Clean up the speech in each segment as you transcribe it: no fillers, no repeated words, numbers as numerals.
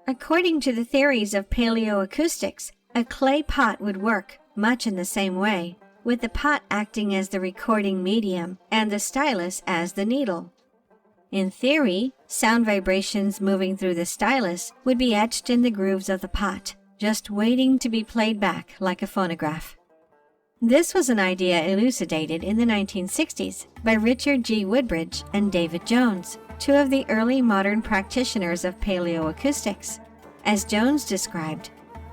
According to the theories of paleoacoustics, a clay pot would work much in the same way, with the pot acting as the recording medium and the stylus as the needle. In theory, sound vibrations moving through the stylus would be etched in the grooves of the pot, just waiting to be played back like a phonograph. This was an idea elucidated in the 1960s by Richard G. Woodbridge and David Jones, two of the early modern practitioners of paleoacoustics. As Jones described,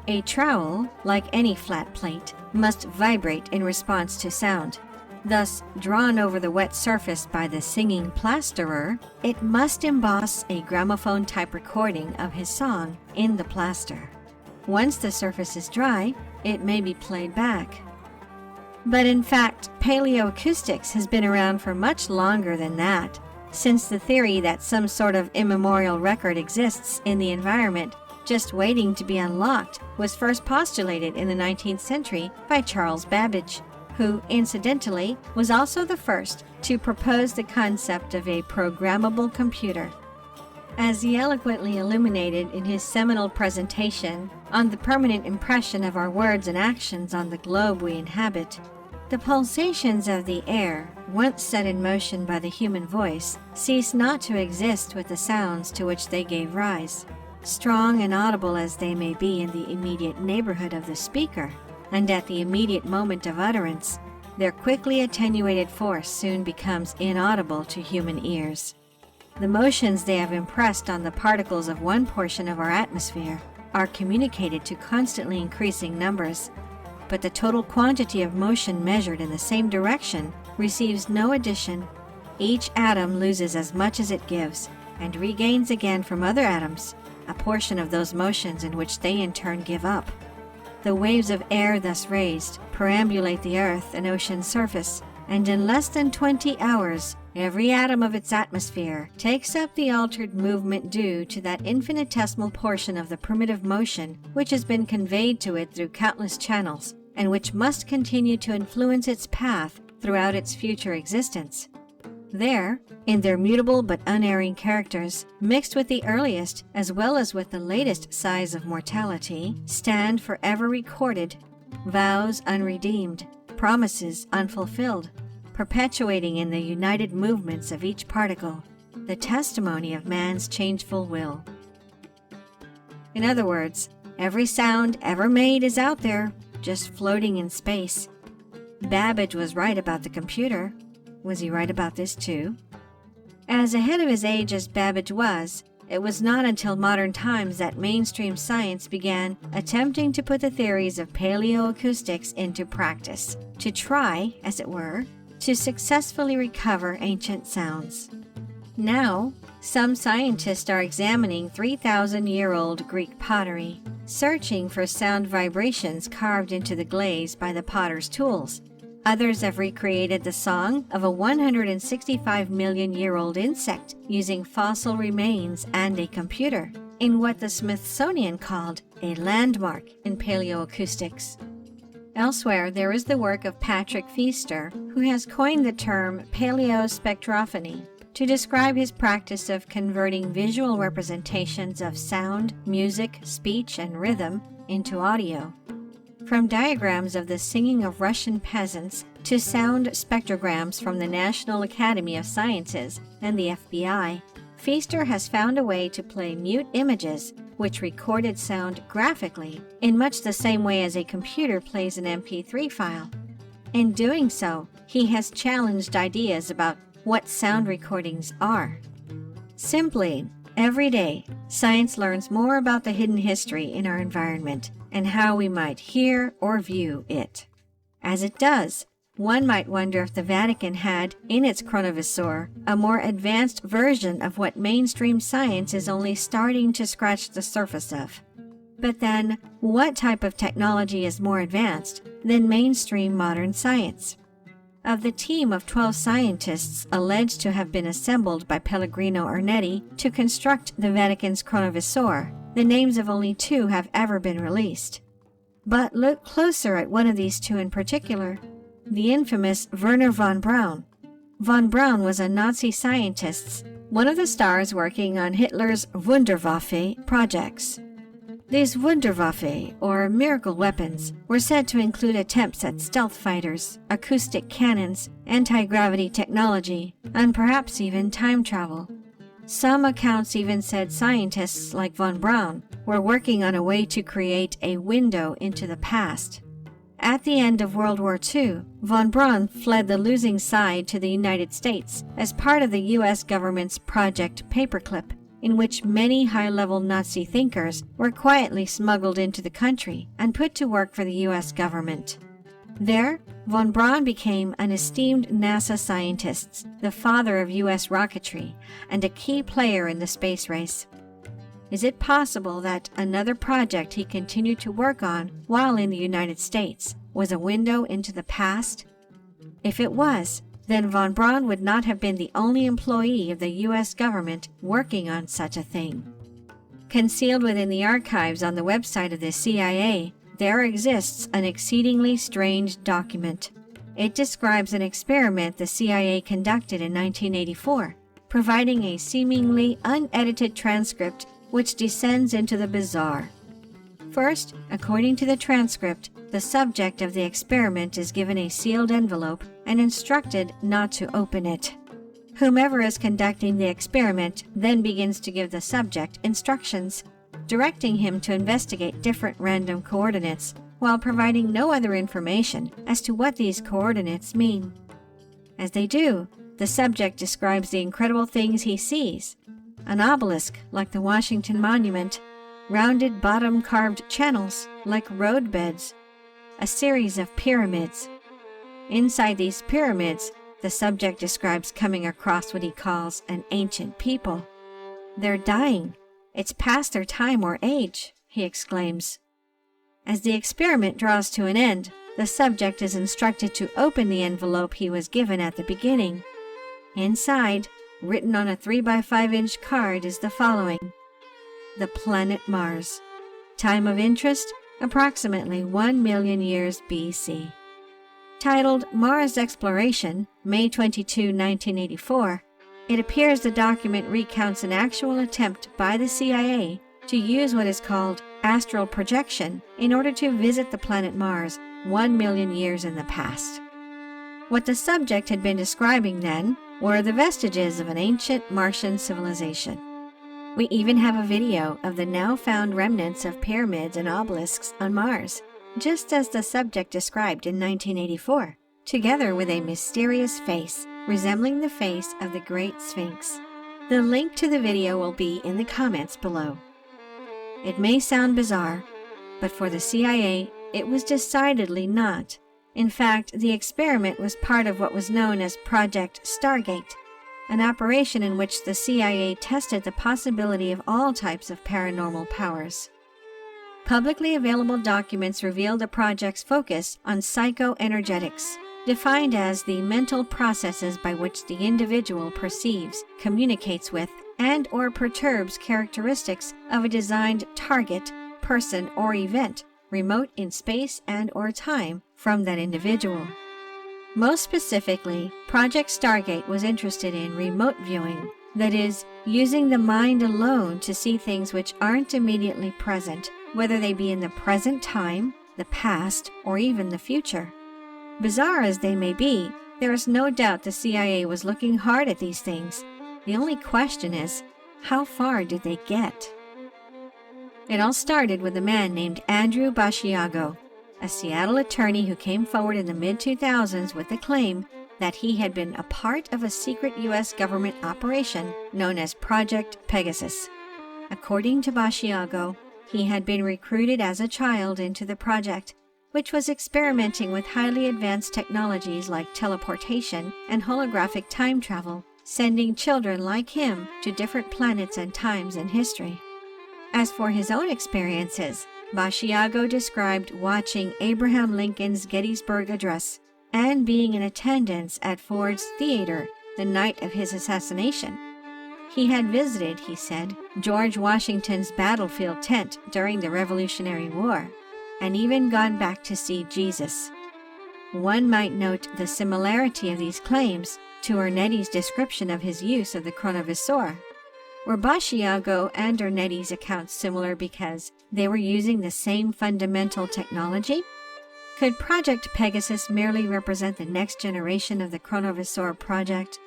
a trowel, like any flat plate, must vibrate in response to sound. Thus, drawn over the wet surface by the singing plasterer, it must emboss a gramophone-type recording of his song in the plaster. Once the surface is dry, it may be played back. But in fact, paleoacoustics has been around for much longer than that, since the theory that some sort of immemorial record exists in the environment just waiting to be unlocked was first postulated in the 19th century by Charles Babbage, who, incidentally, was also the first to propose the concept of a programmable computer. As he eloquently illuminated in his seminal presentation on the permanent impression of our words and actions on the globe we inhabit, the pulsations of the air, once set in motion by the human voice, cease not to exist with the sounds to which they gave rise. Strong and audible as they may be in the immediate neighborhood of the speaker, and at the immediate moment of utterance, their quickly attenuated force soon becomes inaudible to human ears. The motions they have impressed on the particles of one portion of our atmosphere are communicated to constantly increasing numbers, but the total quantity of motion measured in the same direction receives no addition. Each atom loses as much as it gives, and regains again from other atoms a portion of those motions in which they in turn give up. The waves of air thus raised perambulate the earth and ocean surface, and in less than 20 hours, every atom of its atmosphere takes up the altered movement due to that infinitesimal portion of the primitive motion which has been conveyed to it through countless channels, and which must continue to influence its path throughout its future existence. There, in their mutable but unerring characters, mixed with the earliest as well as with the latest sighs of mortality, stand forever recorded, vows unredeemed, promises unfulfilled, perpetuating in the united movements of each particle the testimony of man's changeful will. In other words, every sound ever made is out there, just floating in space. Babbage was right about the computer. Was he right about this too? As ahead of his age as Babbage was, it was not until modern times that mainstream science began attempting to put the theories of paleoacoustics into practice, to try, as it were, to successfully recover ancient sounds. Now, some scientists are examining 3,000-year-old Greek pottery, searching for sound vibrations carved into the glaze by the potter's tools. Others have recreated the song of a 165-million-year-old insect using fossil remains and a computer, in what the Smithsonian called a landmark in paleoacoustics. Elsewhere, there is the work of Patrick Feaster, who has coined the term paleospectrophony to describe his practice of converting visual representations of sound, music, speech, and rhythm into audio. From diagrams of the singing of Russian peasants to sound spectrograms from the National Academy of Sciences and the FBI, Feaster has found a way to play mute images which recorded sound graphically in much the same way as a computer plays an MP3 file. In doing so, he has challenged ideas about what sound recordings are. Simply, every day, science learns more about the hidden history in our environment and how we might hear or view it. As it does, one might wonder if the Vatican had, in its Chronovisor, a more advanced version of what mainstream science is only starting to scratch the surface of. But then, what type of technology is more advanced than mainstream modern science? Of the team of 12 scientists alleged to have been assembled by Pellegrino Ernetti to construct the Vatican's Chronovisor, the names of only 2 have ever been released. But look closer at one of these 2 in particular, the infamous Werner von Braun. Von Braun was a Nazi scientist, one of the stars working on Hitler's Wunderwaffe projects. These Wunderwaffe, or miracle weapons, were said to include attempts at stealth fighters, acoustic cannons, anti-gravity technology, and perhaps even time travel. Some accounts even said scientists like von Braun were working on a way to create a window into the past. At the end of World War II, von Braun fled the losing side to the United States as part of the U.S. government's Project Paperclip, in which many high-level Nazi thinkers were quietly smuggled into the country and put to work for the U.S. government. There, von Braun became an esteemed NASA scientist, the father of U.S. rocketry, and a key player in the space race. Is it possible that another project he continued to work on while in the United States was a window into the past? If it was, then von Braun would not have been the only employee of the U.S. government working on such a thing. Concealed within the archives on the website of the CIA, there exists an exceedingly strange document. It describes an experiment the CIA conducted in 1984, providing a seemingly unedited transcript which descends into the bizarre. First, according to the transcript, the subject of the experiment is given a sealed envelope and instructed not to open it. Whomever is conducting the experiment then begins to give the subject instructions, directing him to investigate different random coordinates, while providing no other information as to what these coordinates mean. As they do, the subject describes the incredible things he sees: an obelisk like the Washington Monument, rounded bottom carved channels like road beds, a series of pyramids. Inside these pyramids, the subject describes coming across what he calls an ancient people. They're dying. It's past their time or age, he exclaims. As the experiment draws to an end, the subject is instructed to open the envelope he was given at the beginning. Inside, written on a 3x5-inch card, is the following: the planet Mars. Time of interest, approximately 1 million years BC. Titled Mars Exploration, May 22, 1984, it appears the document recounts an actual attempt by the CIA to use what is called astral projection in order to visit the planet Mars 1 million years in the past. What the subject had been describing then were the vestiges of an ancient Martian civilization. We even have a video of the now found remnants of pyramids and obelisks on Mars, just as the subject described in 1984, together with a mysterious face resembling the face of the Great Sphinx. The link to the video will be in the comments below. It may sound bizarre, but for the CIA, it was decidedly not. In fact, the experiment was part of what was known as Project Stargate, an operation in which the CIA tested the possibility of all types of paranormal powers. Publicly available documents reveal the project's focus on psychoenergetics, defined as the mental processes by which the individual perceives, communicates with, and/or perturbs characteristics of a designed target, person, or event, remote in space and/or time from that individual. Most specifically, Project Stargate was interested in remote viewing, that is, using the mind alone to see things which aren't immediately present, whether they be in the present time, the past, or even the future. Bizarre as they may be, there is no doubt the CIA was looking hard at these things. The only question is, how far did they get? It all started with a man named Andrew Basiago, a Seattle attorney who came forward in the mid-2000s with the claim that he had been a part of a secret U.S. government operation known as Project Pegasus. According to Basiago, he had been recruited as a child into the project, which was experimenting with highly advanced technologies like teleportation and holographic time travel, sending children like him to different planets and times in history. As for his own experiences, Basiago described watching Abraham Lincoln's Gettysburg Address, and being in attendance at Ford's Theater the night of his assassination. He had visited, he said, George Washington's battlefield tent during the Revolutionary War, and even gone back to see Jesus. One might note the similarity of these claims to Ernetti's description of his use of the Chronovisor. Were Basiago and Ernetti's accounts similar because they were using the same fundamental technology? Could Project Pegasus merely represent the next generation of the Chronovisor project,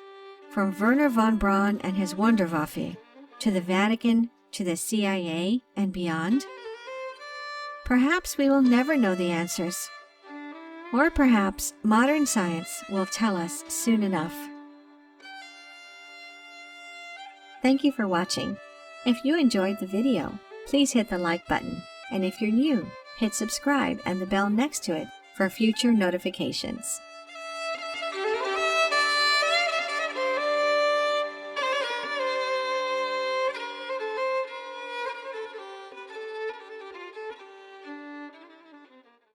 from Werner von Braun and his Wunderwaffe, to the Vatican, to the CIA, and beyond? Perhaps we will never know the answers. Or perhaps modern science will tell us soon enough. Thank you for watching. If you enjoyed the video, please hit the like button, and if you're new, hit subscribe and the bell next to it for future notifications.